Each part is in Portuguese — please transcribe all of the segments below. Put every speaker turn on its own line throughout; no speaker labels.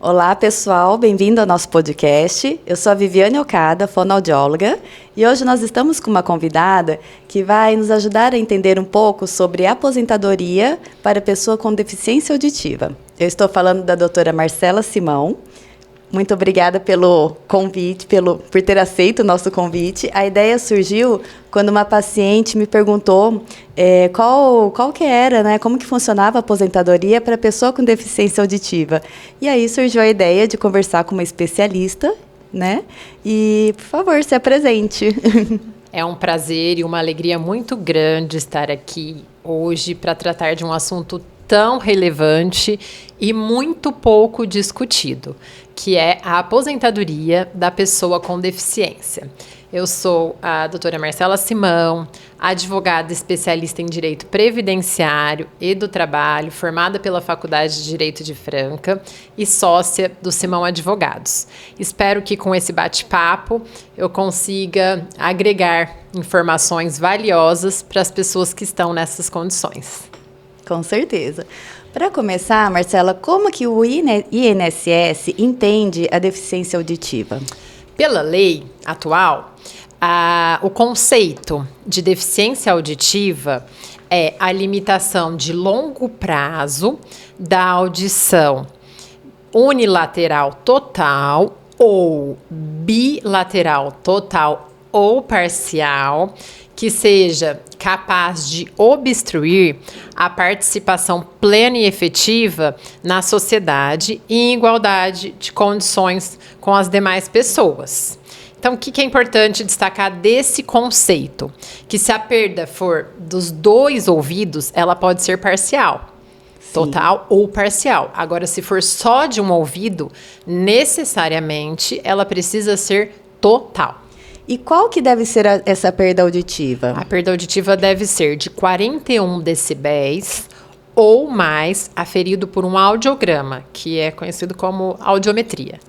Olá, pessoal, bem-vindo ao nosso podcast. Eu sou a Viviane Okada, fonoaudióloga, e hoje nós estamos com uma convidada que vai nos ajudar a entender um pouco sobre aposentadoria para pessoa com deficiência auditiva. Eu estou falando da doutora Marcela Simão. Muito obrigada pelo convite, por ter aceito o nosso convite. A ideia surgiu quando uma paciente me perguntou qual que era, né, como que funcionava a aposentadoria para pessoa com deficiência auditiva. E aí surgiu a ideia de conversar com uma especialista, né? E, por favor, se apresente.
É um prazer e uma alegria muito grande estar aqui hoje para tratar de um assunto tão relevante e muito pouco discutido, que é a aposentadoria da pessoa com deficiência. Eu sou a doutora Marcela Simão, advogada especialista em Direito Previdenciário e do Trabalho, formada pela Faculdade de Direito de Franca e sócia do Simão Advogados. Espero que com esse bate-papo eu consiga agregar informações valiosas para as pessoas que estão nessas condições.
Com certeza. Para começar, Marcela, como que o INSS entende a deficiência auditiva?
Pela lei atual, o conceito de deficiência auditiva é a limitação de longo prazo da audição unilateral total ou bilateral total ou parcial, que seja capaz de obstruir a participação plena e efetiva na sociedade e em igualdade de condições com as demais pessoas. Então, o que é importante destacar desse conceito? Que se a perda for dos dois ouvidos, ela pode ser parcial. Sim. Total ou parcial. Agora, se for só de um ouvido, necessariamente ela precisa ser total.
E qual que deve ser essa perda auditiva?
A perda auditiva deve ser de 41 decibéis ou mais, aferido por um audiograma, que é conhecido como audiometria.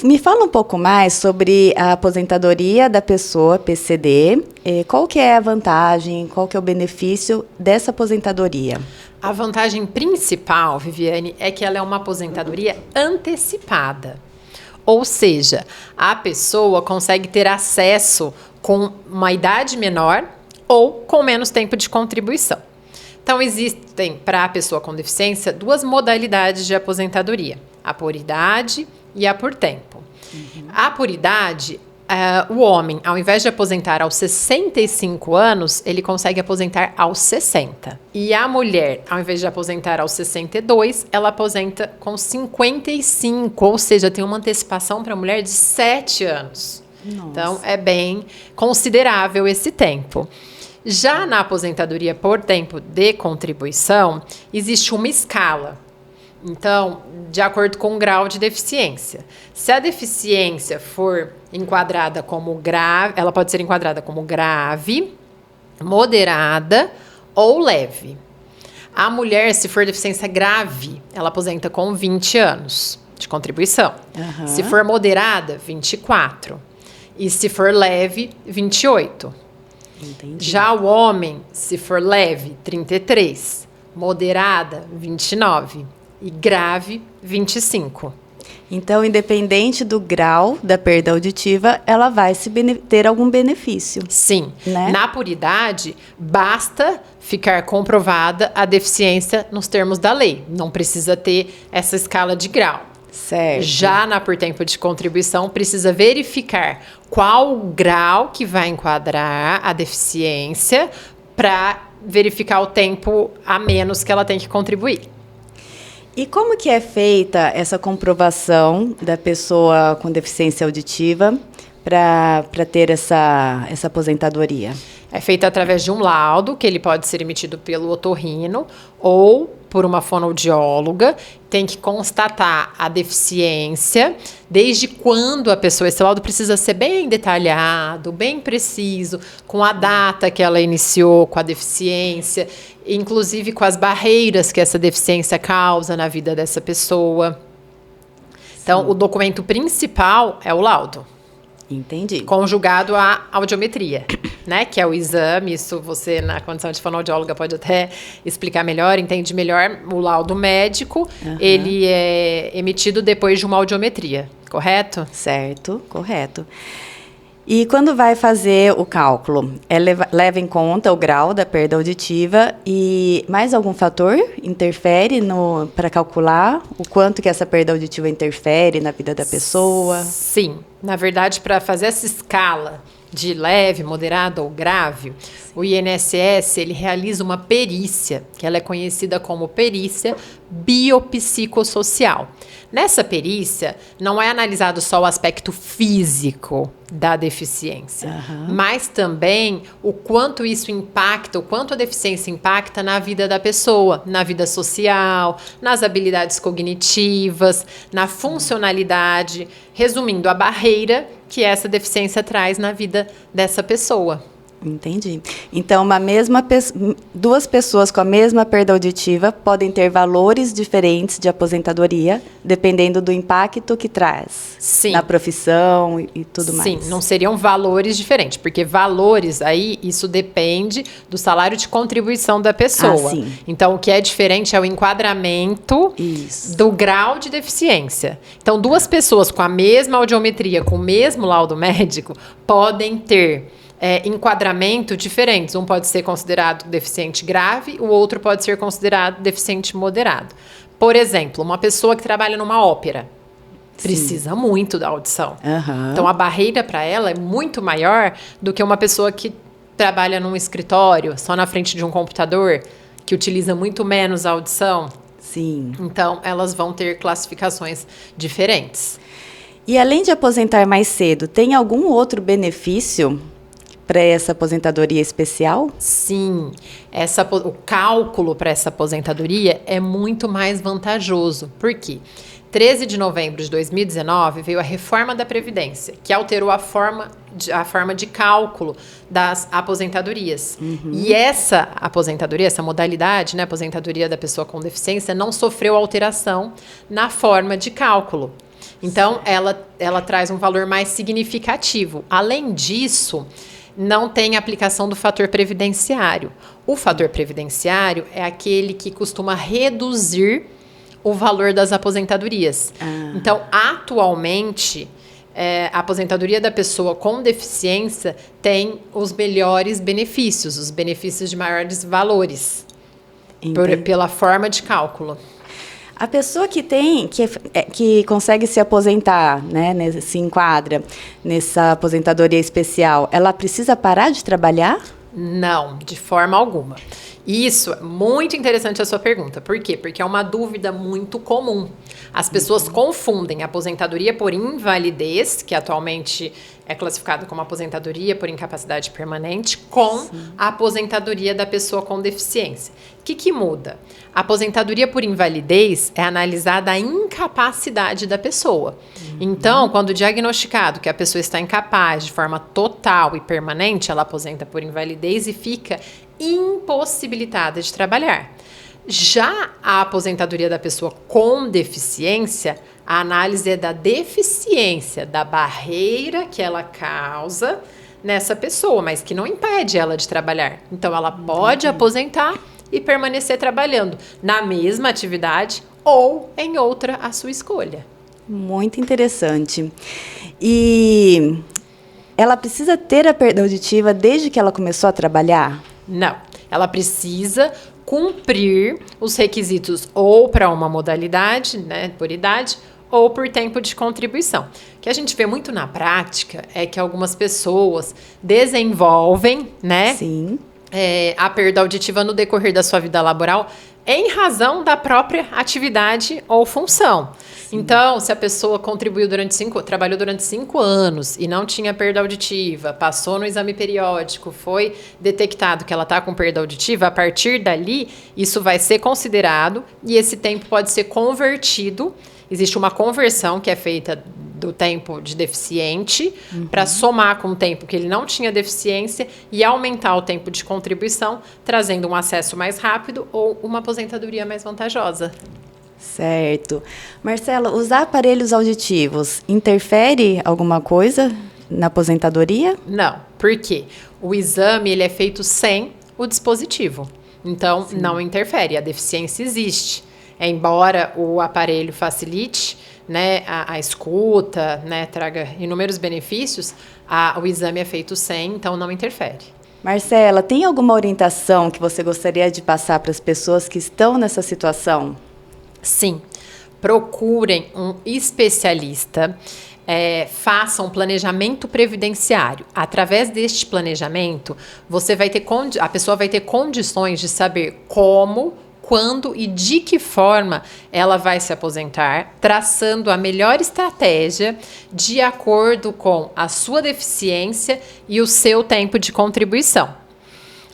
Me fala um pouco mais sobre a aposentadoria da pessoa PCD. Qual que é a vantagem, qual que é o benefício dessa aposentadoria?
A vantagem principal, Viviane, é que ela é uma aposentadoria antecipada. Ou seja, a pessoa consegue ter acesso com uma idade menor ou com menos tempo de contribuição. Então, existem para a pessoa com deficiência duas modalidades de aposentadoria: a por idade e a por tempo. A por idade, o homem, ao invés de aposentar aos 65 anos, ele consegue aposentar aos 60. E a mulher, ao invés de aposentar aos 62, ela aposenta com 55, ou seja, tem uma antecipação para a mulher de 7 anos. Nossa. Então, é bem considerável esse tempo. Já na aposentadoria por tempo de contribuição, existe uma escala. Então, de acordo com o grau de deficiência. Se a deficiência for enquadrada como grave, ela pode ser enquadrada como grave, moderada ou leve. A mulher, se for deficiência grave, ela aposenta com 20 anos de contribuição. Uhum. Se for moderada, 24. E se for leve, 28. Entendi. Já o homem, se for leve, 33. Moderada, 29. E grave, 25.
Então, independente do grau da perda auditiva, ela vai ter algum benefício.
Sim.
Né?
Na puridade, basta ficar comprovada a deficiência nos termos da lei. Não precisa ter essa escala de grau.
Certo.
Já na por tempo de contribuição, precisa verificar qual o grau que vai enquadrar a deficiência para verificar o tempo a menos que ela tem que contribuir.
E como que é feita essa comprovação da pessoa com deficiência auditiva para ter essa aposentadoria?
É feita através de um laudo, que ele pode ser emitido pelo otorrino ou por uma fonoaudióloga. Tem que constatar a deficiência, desde quando a pessoa... Esse laudo precisa ser bem detalhado, bem preciso, com a data que ela iniciou com a deficiência, inclusive com as barreiras que essa deficiência causa na vida dessa pessoa. Então, o documento principal é o laudo.
Entendi.
Conjugado à audiometria, né? Que é o exame, isso você, na condição de fonoaudióloga, pode até explicar melhor, entende melhor. O laudo médico, ele é emitido depois de uma audiometria, correto?
Certo, correto. E quando vai fazer o cálculo, leva em conta o grau da perda auditiva e mais algum fator interfere para calcular o quanto que essa perda auditiva interfere na vida da pessoa?
Sim. Na verdade, para fazer essa escala de leve, moderado ou grave, o INSS ele realiza uma perícia, que ela é conhecida como perícia biopsicossocial. Nessa perícia, não é analisado só o aspecto físico da deficiência, mas também o quanto isso impacta, o quanto a deficiência impacta na vida da pessoa, na vida social, nas habilidades cognitivas, na funcionalidade, resumindo, a barreira que essa deficiência traz na vida dessa pessoa.
Entendi. Então, duas pessoas com a mesma perda auditiva podem ter valores diferentes de aposentadoria, dependendo do impacto que traz.
Sim.
Na profissão e tudo mais.
Sim, não seriam valores diferentes, porque valores aí, isso depende do salário de contribuição da pessoa.
Sim.
Então, o que é diferente é o enquadramento do grau de deficiência. Então, duas pessoas com a mesma audiometria, com o mesmo laudo médico, podem ter enquadramento diferentes. Um pode ser considerado deficiente grave, o outro pode ser considerado deficiente moderado. Por exemplo, uma pessoa que trabalha numa ópera precisa muito da audição. Então, a barreira para ela é muito maior do que uma pessoa que trabalha num escritório, só na frente de um computador, que utiliza muito menos a audição.
Sim.
Então, elas vão ter classificações diferentes.
E além de aposentar mais cedo, tem algum outro benefício para essa aposentadoria especial?
Sim, o cálculo para essa aposentadoria é muito mais vantajoso. Por quê? 13 de novembro de 2019 veio a reforma da Previdência, que alterou a forma de cálculo das aposentadorias. E essa aposentadoria, essa modalidade, né, aposentadoria da pessoa com deficiência, não sofreu alteração na forma de cálculo. Então, ela traz um valor mais significativo. Além disso, não tem aplicação do fator previdenciário. O fator previdenciário é aquele que costuma reduzir o valor das aposentadorias. Então, atualmente, a aposentadoria da pessoa com deficiência tem os melhores benefícios, os benefícios de maiores valores, pela forma de cálculo.
A pessoa que consegue se aposentar, né, se enquadra nessa aposentadoria especial, ela precisa parar de trabalhar?
Não, de forma alguma. Isso é muito interessante a sua pergunta. Por quê? Porque é uma dúvida muito comum. As pessoas confundem aposentadoria por invalidez, que atualmente é classificado como aposentadoria por incapacidade permanente, com a aposentadoria da pessoa com deficiência. O que muda? A aposentadoria por invalidez é analisada a incapacidade da pessoa. Então, quando diagnosticado que a pessoa está incapaz de forma total e permanente, ela aposenta por invalidez e fica impossibilitada de trabalhar. Já a aposentadoria da pessoa com deficiência, a análise é da deficiência, da barreira que ela causa nessa pessoa, mas que não impede ela de trabalhar. Então, ela pode aposentar e permanecer trabalhando na mesma atividade ou em outra à sua escolha.
Muito interessante. E ela precisa ter a perda auditiva desde que ela começou a trabalhar?
Não. Ela precisa cumprir os requisitos ou para uma modalidade, né, por idade, ou por tempo de contribuição. O que a gente vê muito na prática é que algumas pessoas desenvolvem, né, a perda auditiva no decorrer da sua vida laboral em razão da própria atividade ou função. Então, se a pessoa trabalhou durante 5 anos e não tinha perda auditiva, passou no exame periódico, foi detectado que ela está com perda auditiva, a partir dali, isso vai ser considerado e esse tempo pode ser convertido. Existe uma conversão que é feita do tempo de deficiente para somar com o tempo que ele não tinha deficiência e aumentar o tempo de contribuição, trazendo um acesso mais rápido ou uma aposentadoria mais vantajosa.
Certo. Marcela, usar aparelhos auditivos interfere alguma coisa na aposentadoria?
Não, por quê? O exame ele é feito sem o dispositivo, então não interfere, a deficiência existe. Embora o aparelho facilite, né, a escuta, né, traga inúmeros benefícios, o exame é feito sem, então não interfere.
Marcela, tem alguma orientação que você gostaria de passar para as pessoas que estão nessa situação?
Sim, procurem um especialista, façam um planejamento previdenciário. Através deste planejamento, a pessoa vai ter condições de saber como, quando e de que forma ela vai se aposentar, traçando a melhor estratégia de acordo com a sua deficiência e o seu tempo de contribuição.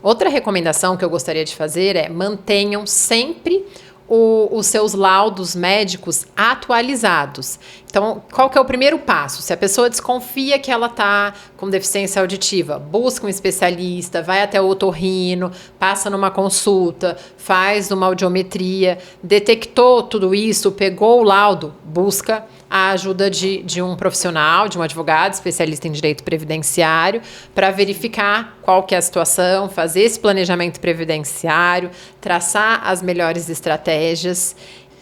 Outra recomendação que eu gostaria de fazer é mantenham sempre os seus laudos médicos atualizados. Então, qual que é o primeiro passo? Se a pessoa desconfia que ela está com deficiência auditiva, busca um especialista, vai até o otorrino, passa numa consulta, faz uma audiometria, detectou tudo isso, pegou o laudo, busca a ajuda de um profissional, de um advogado especialista em direito previdenciário, para verificar qual que é a situação, fazer esse planejamento previdenciário, traçar as melhores estratégias.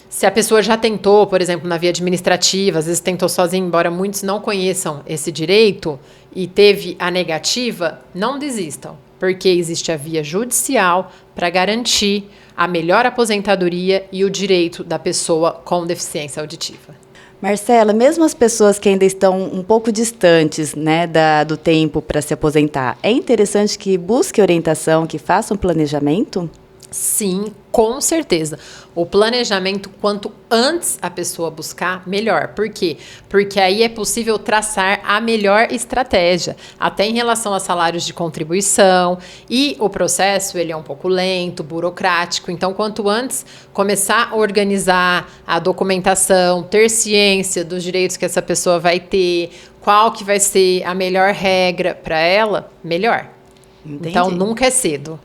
Se a pessoa já tentou, por exemplo, na via administrativa, às vezes tentou sozinha, embora muitos não conheçam esse direito, e teve a negativa, não desistam, porque existe a via judicial para garantir a melhor aposentadoria e o direito da pessoa com deficiência auditiva.
Marcela, mesmo as pessoas que ainda estão um pouco distantes, né, do tempo para se aposentar, é interessante que busquem orientação, que façam planejamento?
Sim, com certeza. O planejamento, quanto antes a pessoa buscar, melhor. Por quê? Porque aí é possível traçar a melhor estratégia, até em relação a salários de contribuição. E o processo, ele é um pouco lento, burocrático. Então, quanto antes começar a organizar a documentação, ter ciência dos direitos que essa pessoa vai ter, qual que vai ser a melhor regra para ela, melhor.
Entendi.
Então, nunca é cedo.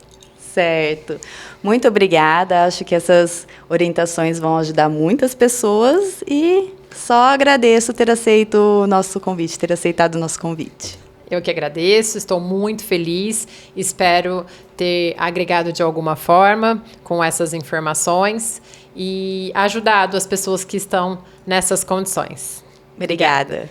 Certo. Muito obrigada. Acho que essas orientações vão ajudar muitas pessoas e só agradeço ter aceito o nosso convite, ter aceitado o nosso convite.
Eu que agradeço, estou muito feliz, espero ter agregado de alguma forma com essas informações e ajudado as pessoas que estão nessas condições.
Obrigada.